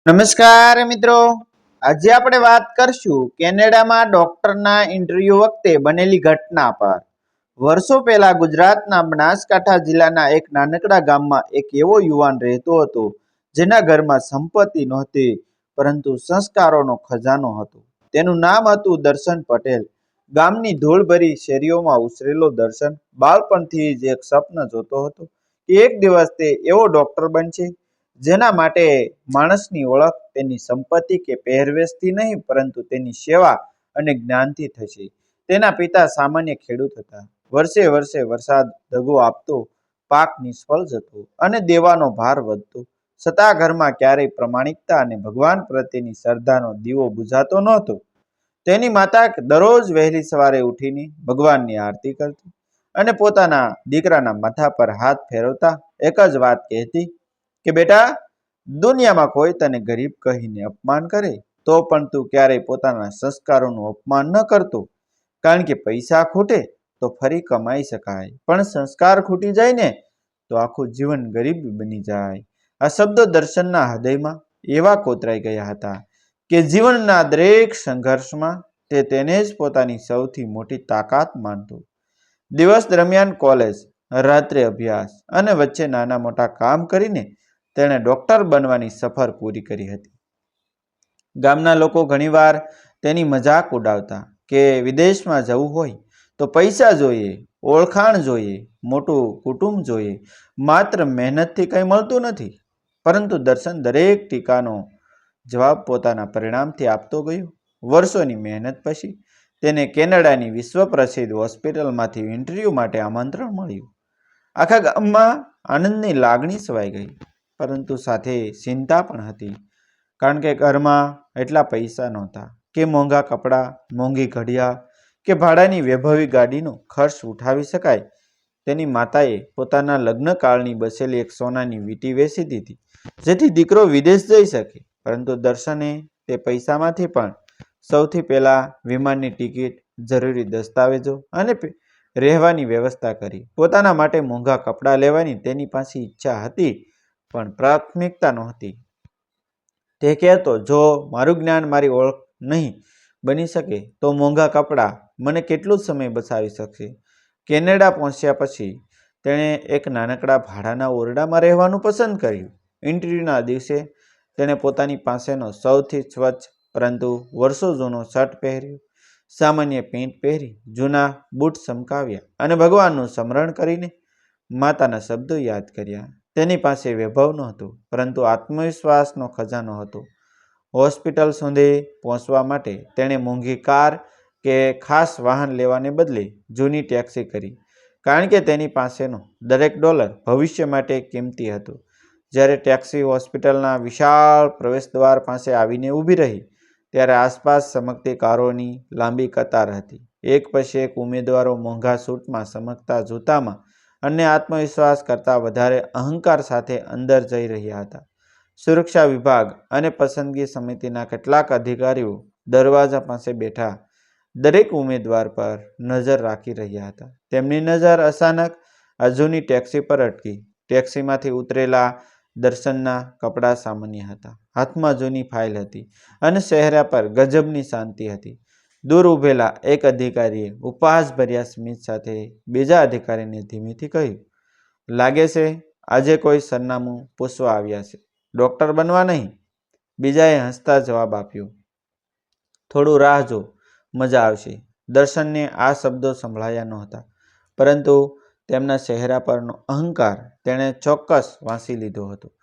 નમસ્કાર મિત્રો, આજે આપણે વાત કરશું કેનેડામાં ડોક્ટરના ઇન્ટરવ્યુ વખતે બનેલી ઘટના પર। વર્ષો પહેલા ગુજરાતના બનાસકાંઠા જિલ્લાના એક નાનકડા ગામમાં એક એવો યુવાન રહેતો હતો જેના ઘરમાં સંપત્તિ નહોતી પરંતુ સંસ્કારોનો ખજાનો હતો। તેનું નામ હતું દર્શન પટેલ। ગામની ધૂળભરી શેરીઓમાં ઉછરેલો દર્શન બાળપણથી જ એક સ્વપ્ન જોતો હતો કે એક દિવસ તે એવો ડોક્ટર બનશે જેના માટે માણસની ઓળખ તેની સંપત્તિ કે પહેરવેશથી નહીં પરંતુ તેની સેવા અને જ્ઞાનથી થશે। તેના પિતા સામાન્ય ખેડૂત હતા। વર્ષે વર્ષે વરસાદ દગો આપતો, પાક નિષ્ફળ જતો અને દેવાનો ભાર વધતો, છતાં ઘરમાં ક્યારેય પ્રમાણિકતા અને ભગવાન પ્રત્યેની શ્રદ્ધાનો દીવો બુઝાતો નહોતો। તેની માતા દરરોજ વહેલી સવારે ઉઠીને ભગવાનની આરતી કરતી અને પોતાના દીકરાના માથા પર હાથ ફેરવતા એક જ વાત કહેતી કે બેટા, દુનિયામાં કોઈ તને ગરીબ કહીને અપમાન કરે તો પણ તું ક્યારેય પોતાના સંસ્કારોનું અપમાન ન કરતો, કારણ કે પૈસા ખૂટે તો ફરી કમાઈ શકાય પણ સંસ્કાર ખૂટી જાય ને તો આખું જીવન ગરીબ બની જાય। આ શબ્દો દર્શનના હૃદયમાં એવા કોતરાઈ ગયા હતા કે જીવનના દરેક સંઘર્ષમાં તે તેને જ પોતાની સૌથી મોટી તાકાત માનતો। દિવસ દરમિયાન કોલેજ, રાત્રે અભ્યાસ અને વચ્ચે નાના મોટા કામ કરીને તેણે ડોક્ટર બનવાની સફર પૂરી કરી હતી। ગામના લોકો ઘણીવાર તેની મજાક ઉડાવતા કે વિદેશમાં જવું હોય તો પૈસા જોઈએ, ઓળખાણ જોઈએ, મોટું કુટુંબ જોઈએ, માત્ર મહેનતથી કંઈ મળતું નથી। પરંતુ દર્શન દરેક ટીકાનો જવાબ પોતાના પરિણામથી આપતો ગયો। વર્ષોની મહેનત પછી તેને કેનેડાની વિશ્વ પ્રસિદ્ધ હોસ્પિટલમાંથી ઇન્ટરવ્યૂ માટે આમંત્રણ મળ્યું। આખા ગામમાં આનંદની લાગણી છવાઈ ગઈ, પરંતુ સાથે ચિંતા પણ હતી, કારણ કે ઘરમાં એટલા પૈસા નહોતા કે મોંઘા કપડાં, મોંઘી ઘડિયાળ કે ભાડાની વૈભવી ગાડીનો ખર્ચ ઉઠાવી શકાય। તેની માતાએ પોતાના લગ્નકાળની બસેલી એક સોનાની વીંટી વેચી દીધી જેથી દીકરો વિદેશ જઈ શકે, પરંતુ દર્શને તે પૈસામાંથી પણ સૌથી પહેલા વિમાનની ટિકિટ, જરૂરી દસ્તાવેજો અને રહેવાની વ્યવસ્થા કરી। પોતાના માટે મોંઘા કપડાં લેવાની તેની પાસે ઈચ્છા હતી પણ પ્રાથમિકતા નહોતી। તે કહેતો, જો મારું જ્ઞાન મારી ઓળખ નહીં બની શકે તો મોંઘા કપડાં મને કેટલો સમય બચાવી શકશે। કેનેડા પહોંચ્યા પછી તેણે એક નાનકડા ભાડાના ઓરડામાં રહેવાનું પસંદ કર્યું। ઇન્ટરવ્યૂના દિવસે તેણે પોતાની પાસેનો સૌથી સ્વચ્છ પરંતુ વર્ષો જૂનો શર્ટ પહેર્યો, સામાન્ય પેન્ટ પહેરી, જૂના બૂટ ચમકાવ્યા અને ભગવાનનું સ્મરણ કરીને માતાના શબ્દો યાદ કર્યા। તેની પાસે વૈભવ નહોતું પરંતુ આત્મવિશ્વાસનો ખજાનો હતો। હોસ્પિટલ સુધી પહોંચવા માટે તેણે મોંઘી કાર કે ખાસ વાહન લેવાને બદલે જૂની ટેક્સી કરી, કારણ કે તેની પાસેનો દરેક ડોલર ભવિષ્ય માટે કિંમતી હતો। જ્યારે ટેક્સી હોસ્પિટલના વિશાળ પ્રવેશદ્વાર પાસે આવીને ઊભી રહી ત્યારે આસપાસ ચમકતી કારોની લાંબી કતાર હતી। એક પછી એક ઉમેદવારો મોંઘા સૂટમાં, ચમકતા જૂતામાં અને આત્મવિશ્વાસ કરતાં વધારે અહંકાર સાથે અંદર જઈ રહ્યા હતા। સુરક્ષા વિભાગ અને પસંદગી સમિતિના કેટલાક અધિકારીઓ દરવાજા પાસે બેઠા દરેક ઉમેદવાર પર નજર રાખી રહ્યા હતા। તેમની નજર અચાનક આ જૂની ટેક્સી પર અટકી। ટેક્સીમાંથી ઉતરેલા દર્શનના કપડાં સામાન્ય હતા, હાથમાં જૂની ફાઇલ હતી અને ચહેરા પર ગજબની શાંતિ હતી। દૂર ઊભેલા એક અધિકારીએ ઉપહાસભર્યા સ્મિત સાથે બીજા અધિકારીને ધીમેથી કહ્યું, લાગે છે આજે કોઈ સરનામું પૂછવા આવ્યા છે, ડોક્ટર બનવા નહીં। બીજાએ હસતા જવાબ આપ્યો, થોડું રાહ જો, મજા આવશે। દર્શનને આ શબ્દો સંભળાયા નહોતા, પરંતુ તેમના ચહેરા પરનો અહંકાર તેણે ચોક્કસ વાંચી લીધો હતો।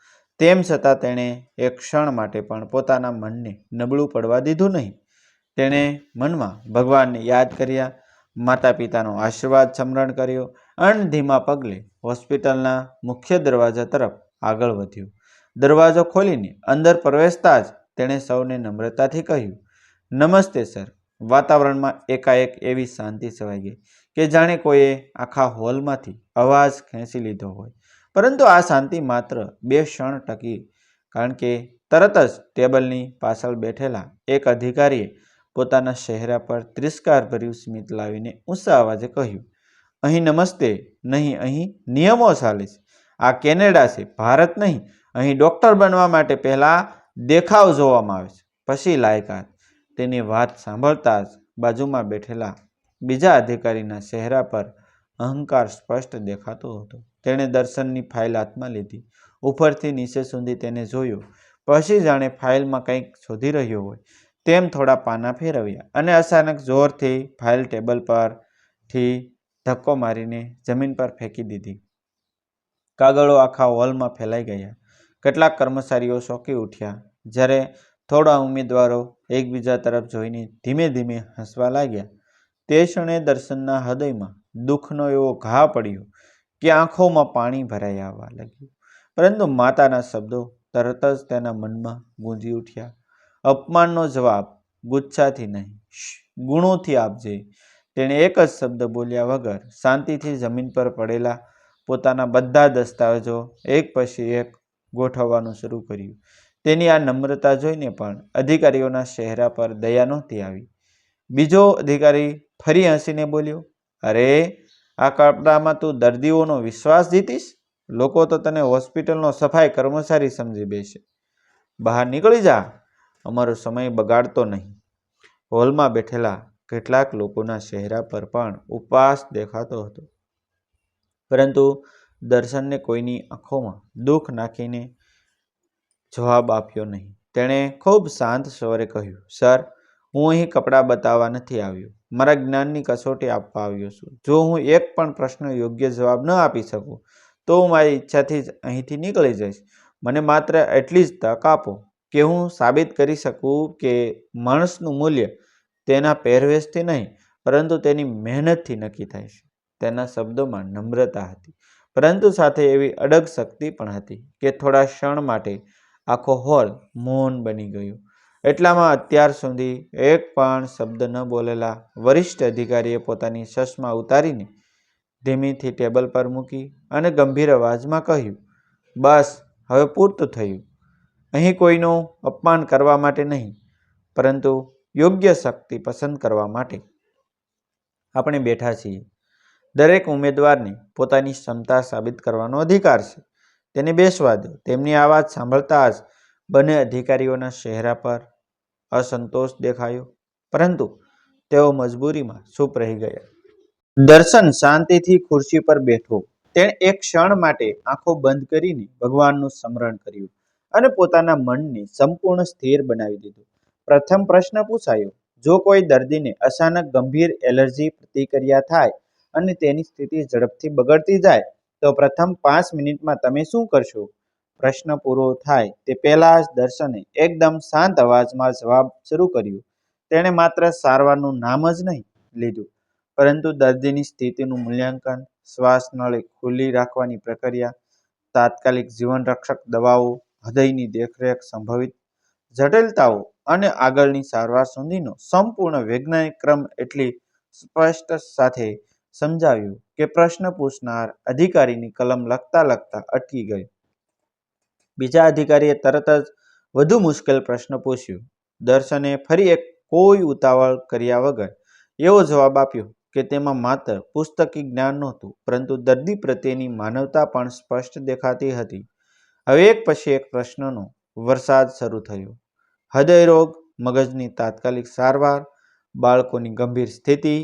તેમ છતાં તેણે એક ક્ષણ માટે પણ પોતાના મનને નબળું પડવા દીધું નહીં। તેણે મનમાં ભગવાનને યાદ કર્યા, માતા પિતાનો આશીર્વાદ સ્મરણ કર્યો અને ધીમા પગલે હોસ્પિટલના મુખ્ય દરવાજા તરફ આગળ વધ્યો। દરવાજો ખોલીને અંદર પ્રવેશતા જ તેણે સૌને નમ્રતાથી કહ્યું, નમસ્તે સર। વાતાવરણમાં એકાએક એવી શાંતિ છવાઈ ગઈ કે જાણે કોઈએ આખા હોલમાંથી અવાજ ખેંચી લીધો હોય। પરંતુ આ શાંતિ માત્ર 2 ક્ષણ ટકી, કારણ કે તરત જ ટેબલની પાછળ બેઠેલા એક અધિકારીએ પોતાના ચહેરા પર તિરસ્કારભર્યું સ્મિત લાવીને ઊંચા અવાજે કહ્યું, અહીં નમસ્તે નહીં, અહીં નિયમો ચાલે છે। આ કેનેડા છે, ભારત નહીં। અહીં ડોક્ટર બનવા માટે પહેલા દેખાવ જોવામાં આવે છે, પછી લાયકાત. તેની વાત સાંભળતા જ બાજુમાં બેઠેલા બીજા અધિકારીના ચહેરા પર અહંકાર સ્પષ્ટ દેખાતો હતો. તેણે દર્શનની ફાઇલ હાથમાં લીધી, ઉપરથી નીચે સુધી તેને જોયું, પછી જાણે ફાઇલમાં કંઈક શોધી રહ્યો હોય તેમ થોડા પાના ફેરવ્યા અને અચાનક જોરથી ફાઇલ ટેબલ પરથી ધક્કો મારીને જમીન પર ફેંકી દીધી. કાગળો આખા હોલમાં ફેલાઈ ગયા. કેટલાક કર્મચારીઓ ચોંકી ઉઠ્યા, જ્યારે થોડા ઉમેદવારો એકબીજા તરફ જોઈને ધીમે ધીમે હસવા લાગ્યા. તે ક્ષણે દર્શનના હૃદયમાં દુઃખનો એવો ઘા પડ્યો કે આંખોમાં પાણી ભરાઈ આવવા લાગ્યું. પરંતુ માતાના શબ્દો તરત જ તેના મનમાં ગૂંજી ઉઠ્યા. અપમાનનો જવાબ ગુસ્સાથી નહીં, ગુણોથી આપજે. તેણે એક જ શબ્દ બોલ્યા વગર શાંતિથી જમીન પર પડેલા પોતાના બધા દસ્તાવેજો એક પછી એક ગોઠવવાનું શરૂ કર્યું. તેની આ નમ્રતા જોઈને પણ અધિકારીઓના ચહેરા પર દયા નહોતી આવી. બીજો અધિકારી ફરી હસીને બોલ્યો, અરે, આ કપડામાં તું દર્દીઓનો વિશ્વાસ જીતીશ? લોકો તો તને હોસ્પિટલનો સફાઈ કર્મચારી સમજી બેસે. બહાર નીકળી જા, અમારો સમય બગાડતો નહીં. હોલમાં બેઠેલા કેટલાક લોકોના ચહેરા પર પણ ઉપવાસ દેખાતો હતો, પરંતુ દર્શનને કોઈની આંખોમાં દુઃખ નાખીને જવાબ આપ્યો નહીં. તેણે ખૂબ શાંત સ્વરે કહ્યું, સર, હું અહીં કપડાં બતાવવા નથી આવ્યો, મારા જ્ઞાનની કસોટી આપવા આવ્યો છું. જો હું એક પણ પ્રશ્ન યોગ્ય જવાબ ન આપી શકું તો હું મારી ઈચ્છાથી જ અહીંથી નીકળી જઈશ. મને માત્ર એટલી જ તક આપો કે હું સાબિત કરી શકું કે માણસનું મૂલ્ય તેના પહેરવેશથી નહીં પરંતુ તેની મહેનતથી નક્કી થાય છે. તેના શબ્દોમાં નમ્રતા હતી, પરંતુ સાથે એવી અડગ શક્તિ પણ હતી કે થોડા ક્ષણ માટે આખો હોલ મૌન બની ગયો. એટલામાં અત્યાર સુધી એક પણ શબ્દ ન બોલેલા વરિષ્ઠ અધિકારીએ પોતાની ચશ્મા ઉતારીને ધીમેથી ટેબલ પર મૂકી અને ગંભીર અવાજમાં કહ્યું, બસ, હવે પૂરતું થયું. અહીં કોઈનું અપમાન કરવા માટે નહીં, પરંતુ યોગ્ય શક્તિ પસંદ કરવા માટે આપણે બેઠા છીએ. દરેક ઉમેદવારને પોતાની ક્ષમતા સાબિત કરવાનો અધિકાર છે. તેને બેસવા દો. તેમની આ વાત સાંભળતા જ બંને અધિકારીઓના ચહેરા પર અસંતોષ દેખાયો, પરંતુ તેઓ મજબૂરીમાં ચૂપ રહી ગયા. દર્શન શાંતિથી ખુરશી પર બેઠો. તેણે એક ક્ષણ માટે આંખો બંધ કરીને ભગવાનનું સ્મરણ કર્યું અને પોતાના મનને સંપૂર્ણ સ્થિર બનાવી દીધું. પ્રથમ પ્રશ્ન પૂછાયો, જો કોઈ દર્દીને અચાનક ગંભીર એલર્જી પ્રતિક્રિયા થાય અને તેની સ્થિતિ ઝડપથી બગડતી જાય તો પ્રથમ 5 મિનિટમાં તમે શું કરશો? પ્રશ્ન પૂરો થાય તે પહેલા જ દર્શને એકદમ શાંત અવાજમાં જવાબ શરૂ કર્યો. તેણે માત્ર સારવારનું નામ જ નહીં લીધું, પરંતુ દર્દીની સ્થિતિનું મૂલ્યાંકન, શ્વાસ નળી ખુલ્લી રાખવાની પ્રક્રિયા, તાત્કાલિક જીવનરક્ષક દવાઓ, હૃદયની દેખરેખ, સંભવિત જટિલતાઓ અને આગળની સારવાર સુધીનો સંપૂર્ણ વૈજ્ઞાનિક ક્રમ એટલી સ્પષ્ટ સાથે સમજાવ્યું કે પ્રશ્ન પૂછનાર અધિકારીની કલમ લખતા લખતા અટકી ગઈ. બીજા અધિકારીએ તરત જ વધુ મુશ્કેલ પ્રશ્ન પૂછ્યો. દર્શને ફરી એક કોઈ ઉતાવળ કર્યા વગર એવો જવાબ આપ્યો કે તેમાં માત્ર પુસ્તકી જ્ઞાન નહોતું, પરંતુ દર્દી પ્રત્યેની માનવતા પણ સ્પષ્ટ દેખાતી હતી. હવે એક પછી એક પ્રશ્નનો વરસાદ શરૂ થયો. હૃદયરોગ, મગજની તાત્કાલિક સારવાર, બાળકોની ગંભીર સ્થિતિ,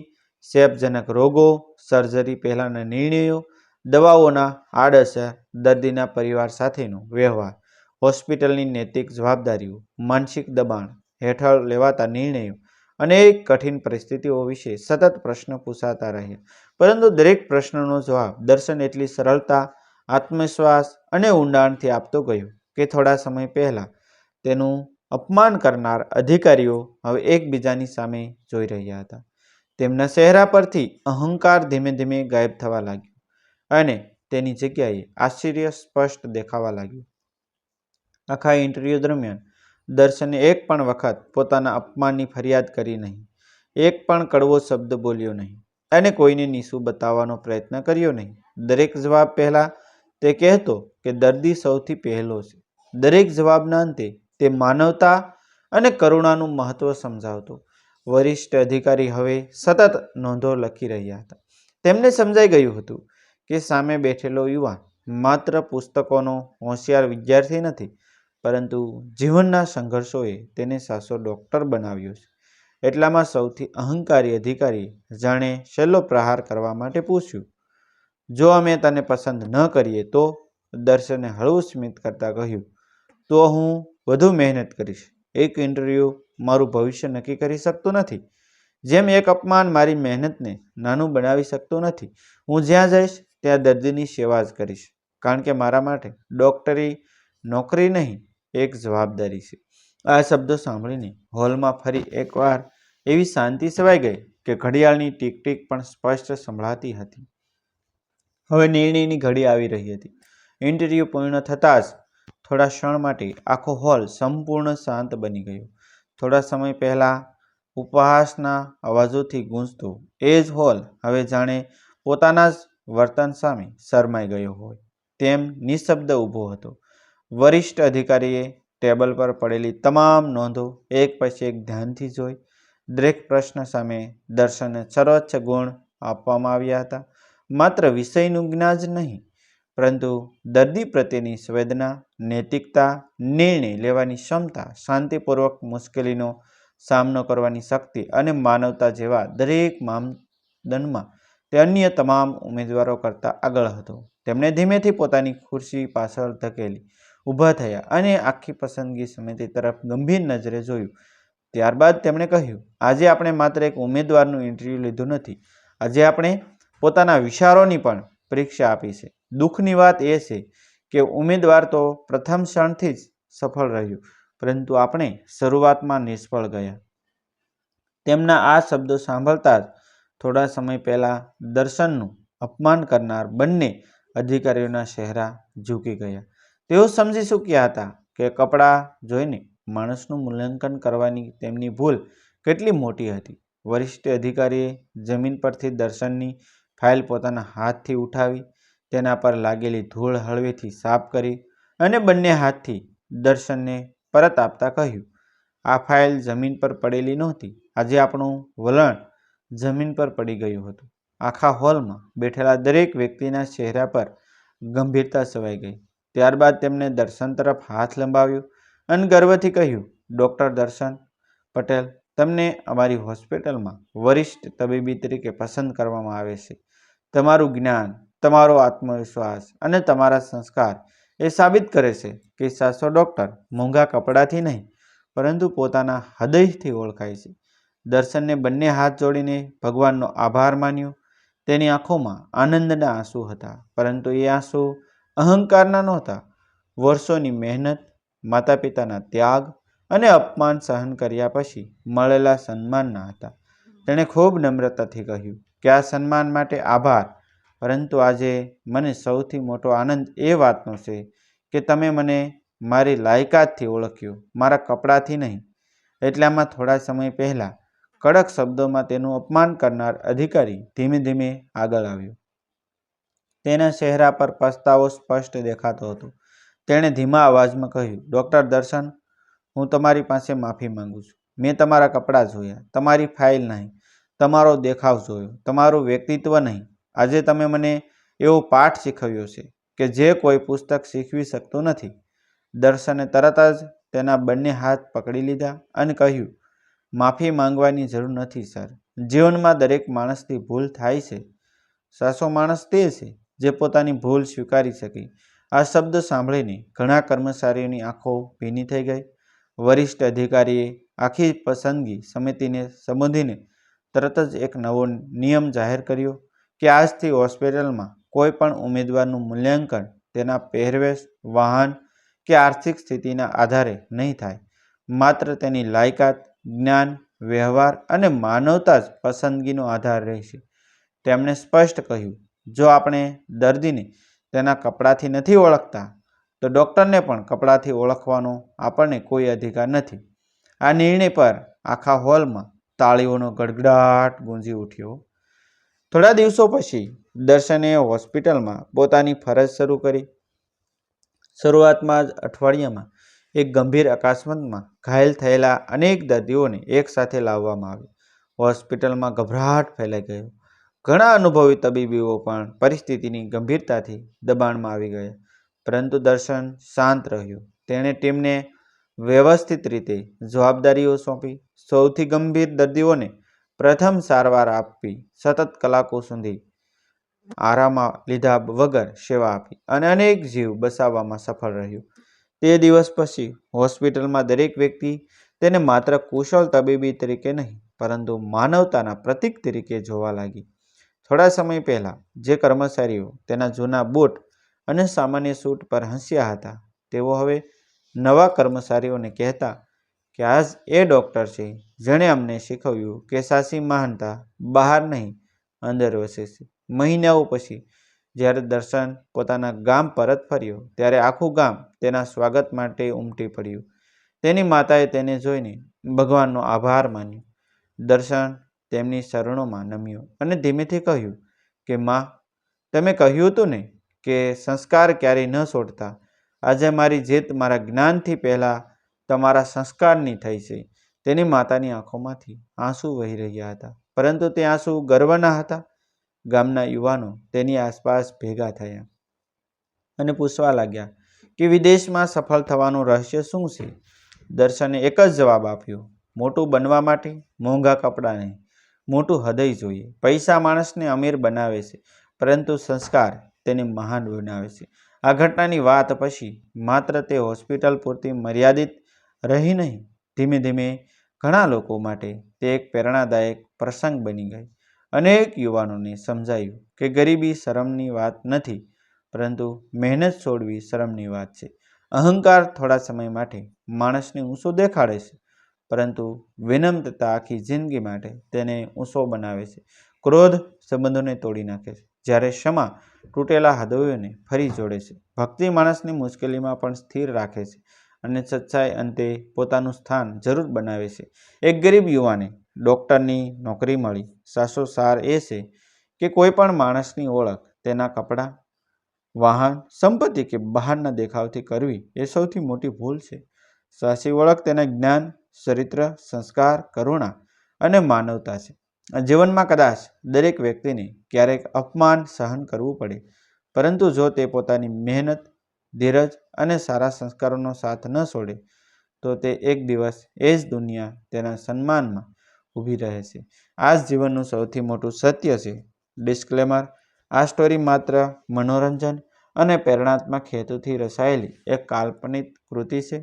ચેપજનક રોગો, સર્જરી પહેલાના નિર્ણયો, દવાઓના આડઅસર, દર્દીના પરિવાર સાથેનો વ્યવહાર, હોસ્પિટલની નૈતિક જવાબદારીઓ, માનસિક દબાણ હેઠળ લેવાતા નિર્ણયો અને એક કઠિન પરિસ્થિતિઓ વિશે સતત પ્રશ્ન પૂછાતા રહ્યા. પરંતુ દરેક પ્રશ્નનો જવાબ દર્શન એટલી સરળતા, આત્મવિશ્વાસ અને ઊંડાણથી આપતો ગયો કે થોડા સમય પહેલા તેનું અપમાન કરનાર અધિકારીઓ હવે એકબીજાની સામે જોઈ રહ્યા હતા. તેમના ચહેરા પરથી અહંકાર ધીમે ધીમે ગાયબ થવા લાગ્યો અને તેની જગ્યાએ આશ્ચર્ય સ્પષ્ટ દેખાવા લાગ્યું. આખા ઇન્ટરવ્યૂ દરમિયાન દર્શને એક પણ વખત પોતાના અપમાનની ફરિયાદ કરી નહીં, એક પણ કડવો શબ્દ બોલ્યો નહીં અને કોઈને નીચું બતાવવાનો પ્રયત્ન કર્યો નહીં. દરેક જવાબ પહેલા તે કહેતો કે દર્દી સૌથી પહેલો છે. દરેક જવાબના અંતે તે માનવતા અને કરુણાનું મહત્વ સમજાવતો. વરિષ્ઠ અધિકારી હવે સતત નોંધો લખી રહ્યા હતા. તેમને સમજાઈ ગયું હતું કે સામે બેઠેલો યુવાન માત્ર પુસ્તકોનો હોશિયાર વિદ્યાર્થી નથી, પરંતુ જીવનના સંઘર્ષોએ તેને સાચો ડૉક્ટર બનાવ્યો છે. એટલામાં સૌથી અહંકારી અધિકારી જાણે છેલ્લો પ્રહાર કરવા માટે પૂછ્યું, જો અમે તને પસંદ ન કરીએ તો? દર્શને હળવું સ્મિત કરતા કહ્યું, તો હું વધુ મહેનત કરીશ. એક ઇન્ટરવ્યૂ મારું ભવિષ્ય નક્કી કરી શકતું નથી, જેમ એક અપમાન મારી મહેનતને નાનું બનાવી શકતું નથી. હું જ્યાં જઈશ ત્યાં દર્દીની સેવા જ કરીશ, કારણ કે મારા માટે ડૉક્ટરી નોકરી નહીં, એક જવાબદારી છે. આ શબ્દો સાંભળીને હોલમાં ફરી એકવાર એવી શાંતિ છવાઈ ગઈ કે ઘડિયાળની ટીક ટીક પણ સ્પષ્ટ સંભળાતી હતી. હવે નિર્ણયની ઘડી આવી રહી હતી. ઇન્ટરવ્યૂ પૂર્ણ થતાં જ થોડા ક્ષણ માટે આખો હોલ સંપૂર્ણ શાંત બની ગયો. થોડા સમય પહેલા ઉપહાસના અવાજોથી ગૂંજતો એ જ હોલ હવે જાણે પોતાના જ વર્તન સામે શરમાઈ ગયો હોય તેમ નિશબ્દ ઊભો હતો. વરિષ્ઠ અધિકારીએ ટેબલ પર પડેલી તમામ નોંધો એક પછી એક ધ્યાનથી જોઈ. દરેક પ્રશ્ન સામે દર્શનને સર્વોચ્ચ ગુણ આપવામાં આવ્યા હતા. માત્ર વિષયનું જ્ઞાન જ નહીં, પરંતુ દર્દી પ્રત્યેની સંવેદના, નૈતિકતા, નિર્ણય લેવાની ક્ષમતા, શાંતિપૂર્વક મુશ્કેલીનો સામનો કરવાની શક્તિ અને માનવતા જેવા દરેક માપદંડમાં તે અન્ય તમામ ઉમેદવારો કરતાં આગળ હતો. તેમણે ધીમેથી પોતાની ખુરશી પાછળ ધકેલી ઊભા થયા અને આખી પસંદગી સમિતિ તરફ ગંભીર નજરે જોયું. ત્યારબાદ તેમણે કહ્યું, આજે આપણે માત્ર એક ઉમેદવારનું ઇન્ટરવ્યૂ લીધું નથી, આજે આપણે પોતાના વિચારોની પણ પરીક્ષા આપી છે. દુઃખની વાત એ છે કે ઉમેદવાર તો પ્રથમ ક્ષણથી જ સફળ રહ્યું, પરંતુ આપણે શરૂઆતમાં નિષ્ફળ ગયા. તેમના આ શબ્દો સાંભળતા જ થોડા સમય પહેલા દર્શનનું અપમાન કરનાર બંને અધિકારીઓના ચહેરા ઝૂકી ગયા. તેઓ સમજી ચૂક્યા હતા કે કપડાં જોઈને માણસનું મૂલ્યાંકન કરવાની તેમની ભૂલ કેટલી મોટી હતી. વરિષ્ઠ અધિકારીએ જમીન પરથી દર્શનની ફાઇલ પોતાના હાથથી ઉઠાવી, તેના પર લાગેલી ધૂળ હળવેથી સાફ કરી અને બંને હાથથી દર્શનને પરત આપતા કહ્યું, આ ફાઇલ જમીન પર પડેલી નહોતી. આજે આપણું વલણ જમીન પર પડી ગયું હતું. આખા હોલમાં બેઠેલા દરેક વ્યક્તિના ચહેરા પર ગંભીરતા છવાઈ ગઈ. ત્યારબાદ તેમણે દર્શન તરફ હાથ લંબાવ્યો અને ગર્વથી કહ્યું, ડૉક્ટર દર્શન પટેલ, તમને અમારી હોસ્પિટલમાં વરિષ્ઠ તબીબી તરીકે પસંદ કરવામાં આવે છે. તમારું જ્ઞાન, તમારો આત્મવિશ્વાસ અને તમારા સંસ્કાર એ સાબિત કરે છે કે સાચો ડૉક્ટર મોંઘા કપડાથી નહીં, પરંતુ પોતાના હૃદયથી ઓળખાય છે. દર્શનને બંને હાથ જોડીને ભગવાનનો આભાર માન્યો. તેની આંખોમાં આનંદના આંસુ હતા, પરંતુ એ આંસુ અહંકારના નહોતા. વર્ષોની મહેનત, માતા પિતાના ત્યાગ અને અપમાન સહન કર્યા પછી મળેલા સન્માનના હતા. તેણે ખૂબ નમ્રતાથી કહ્યું કે આ સન્માન માટે આભાર, પરંતુ આજે મને સૌથી મોટો આનંદ એ વાતનો છે કે તમે મને મારી લાયકાતથી ઓળખ્યો, મારા કપડાથી નહીં. એટલામાં થોડા સમય પહેલા કડક શબ્દોમાં તેનું અપમાન કરનાર અધિકારી ધીમે ધીમે આગળ આવ્યો. તેના ચહેરા પર પસ્તાવો સ્પષ્ટ દેખાતો હતો. તેણે ધીમા અવાજમાં કહ્યું, ડૉક્ટર દર્શન, હું તમારી પાસે માફી માંગુ છું. મેં તમારા કપડાં જોયા, તમારી ફાઇલ નહીં, તમારો દેખાવ જોયો, તમારું વ્યક્તિત્વ નહીં. આજે તમે મને એવો પાઠ શીખવ્યો છે કે જે કોઈ પુસ્તક શીખવી શકતું નથી. દર્શને તરત જ તેના બંને હાથ પકડી લીધા અને કહ્યું, માફી માંગવાની જરૂર નથી સર. જીવનમાં દરેક માણસથી ભૂલ થાય છે. સાચો માણસ તે છે જે પોતાની ભૂલ સ્વીકારી શકે. આ શબ્દ સાંભળીને ઘણા કર્મચારીઓની આંખો ભીની થઈ ગઈ. વરિષ્ઠ અધિકારીએ આખી પસંદગી સમિતિને સંબોધીને તરત જ એક નવો નિયમ જાહેર કર્યો કે આજથી હોસ્પિટલમાં કોઈ પણ ઉમેદવારનું મૂલ્યાંકન તેના પહેરવેશ, વાહન કે આર્થિક સ્થિતિના આધારે નહીં થાય. માત્ર તેની લાયકાત, જ્ઞાન, વ્યવહાર અને માનવતા જ પસંદગીનો આધાર રહેશે. તેમણે સ્પષ્ટ કહ્યું, જો આપણે દર્દીને તેના કપડાથી નથી ઓળખતા, તો ડૉક્ટરને પણ કપડાથી ઓળખવાનો આપણને કોઈ અધિકાર નથી. આ નિર્ણય પર આખા હોલમાં તાળીઓનો ગડગડાટ ગુંજી ઉઠ્યો. થોડા દિવસો પછી દર્શને હોસ્પિટલમાં પોતાની ફરજ શરૂ કરી. શરૂઆતમાં જ અઠવાડિયામાં એક ગંભીર અકસ્માતમાં ઘાયલ થયેલા અનેક દર્દીઓને એકસાથે લાવવામાં આવ્યા. હોસ્પિટલમાં ગભરાટ ફેલાઈ ગયો. ઘણા અનુભવી તબીબીઓ પણ પરિસ્થિતિની ગંભીરતાથી દબાણમાં આવી ગયા, પરંતુ દર્શન શાંત રહ્યો. તેણે ટીમને વ્યવસ્થિત રીતે જવાબદારીઓ સોંપી, સૌથી ગંભીર દર્દીઓને પ્રથમ સારવાર આપવી, સતત કલાકો સુધી આરામ લીધા વગર સેવા આપી અને અનેક જીવ બચાવવામાં સફળ રહ્યું. તે દિવસ પછી હોસ્પિટલમાં દરેક વ્યક્તિ તેને માત્ર કુશળ તબીબી તરીકે નહીં, પરંતુ માનવતાના પ્રતીક તરીકે જોવા લાગી. થોડા સમય પહેલા જે કર્મચારીઓ તેના જૂના બૂટ અને સામાન્ય સૂટ પર હસ્યા હતા, તેઓ હવે નવા કર્મચારીઓને કહેતા કે આજ એ ડૉક્ટર છે જેણે અમને શીખવ્યું કે સાચી મહાનતા બહાર નહીં, અંદર વસે છે. મહિનાઓ પછી જ્યારે દર્શન પોતાના ગામ પરત ફર્યો, ત્યારે આખું ગામ તેના સ્વાગત માટે ઉમટી પડ્યું. તેની માતાએ તેને જોઈને ભગવાનનો આભાર માન્યો. દર્શન તેમની શરણોમાં નમ્યો અને ધીમેથી કહ્યું કે માં, તમે કહ્યું હતું ને કે સંસ્કાર ક્યારેય ન છોડતા. આજે મારી જીત મારા જ્ઞાનથી પહેલાં તમારા સંસ્કારની થઈ છે. તેની માતાની આંખોમાંથી આંસુ વહી રહ્યા હતા, પરંતુ તે આંસુ ગર્વના હતા. ગામના યુવાનો તેની આસપાસ ભેગા થયા અને પૂછવા લાગ્યા કે વિદેશમાં સફળ થવાનું રહસ્ય શું છે? દર્શને એક જ જવાબ આપ્યો, મોટું બનવા માટે મોંઘા કપડાં નહીં, મોટું હૃદય જોઈએ. પૈસા માણસને અમીર બનાવે છે, પરંતુ સંસ્કાર તેને મહાન બનાવે છે. આ ઘટનાની વાત પછી માત્ર તે હોસ્પિટલ પૂરતી મર્યાદિત રહી નહીં. ધીમે ધીમે ઘણા લોકો માટે તે એક પ્રેરણાદાયક પ્રસંગ બની ગઈ. અનેક યુવાનોને સમજાયું કે ગરીબી શરમની વાત નથી, પરંતુ મહેનત છોડવી શરમની વાત છે. અહંકાર થોડા સમય માટે માણસને ઊંચો દેખાડે છે, પરંતુ વિનમ્રતા આખી જિંદગી માટે તેને ઊંચો બનાવે છે. ક્રોધ સંબંધોને તોડી નાખે છે, જ્યારે ક્ષમા તૂટેલા હૃદયોને ફરી જોડે છે. ભક્તિ માણસને મુશ્કેલીમાં પણ સ્થિર રાખે છે અને સચ્ચાઈ અંતે પોતાનું સ્થાન જરૂર બનાવે છે. એક ગરીબ યુવાને ડૉક્ટરની નોકરી મળી. સાચો સાર એ છે કે કોઈ પણ માણસની ઓળખ તેના કપડાં, વાહન, સંપત્તિ કે બહારના દેખાવથી કરવી એ સૌથી મોટી ભૂલ છે. સાચી ઓળખ તેના જ્ઞાન, ચરિત્ર, સંસ્કાર, કરુણા અને માનવતા છે. જીવનમાં કદાચ દરેક વ્યક્તિને ક્યારેક અપમાન સહન કરવું પડે, પરંતુ જો તે પોતાની મહેનત, ધીરજ અને સારા સંસ્કારોનો સાથ ન છોડે, તો તે એક દિવસ એ જ દુનિયા તેના સન્માનમાં ઊભી રહે છે. આ જ જીવનનું સૌથી મોટું સત્ય છે. ડિસ્ક્લેમર: આ સ્ટોરી માત્ર મનોરંજન અને પ્રેરણાત્મક હેતુથી રચાયેલી એક કાલ્પનિક કૃતિ છે.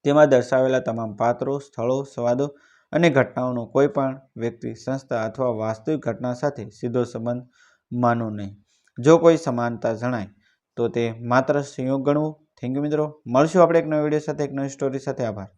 તેમાં દર્શાવેલા તમામ પાત્રો, સ્થળો, સંવાદો અને ઘટનાઓનો કોઈ પણ વ્યક્તિ, સંસ્થા અથવા વાસ્તવિક ઘટના સાથે સીધો સંબંધ માનો નહીં. જો કોઈ સમાનતા જણાય તો તે માત્ર સંયોગ ગણવું. થેન્ક યુ મિત્રો. મળશું આપણે એક નવા વિડીયો સાથે, એક નવી સ્ટોરી સાથે. આભાર.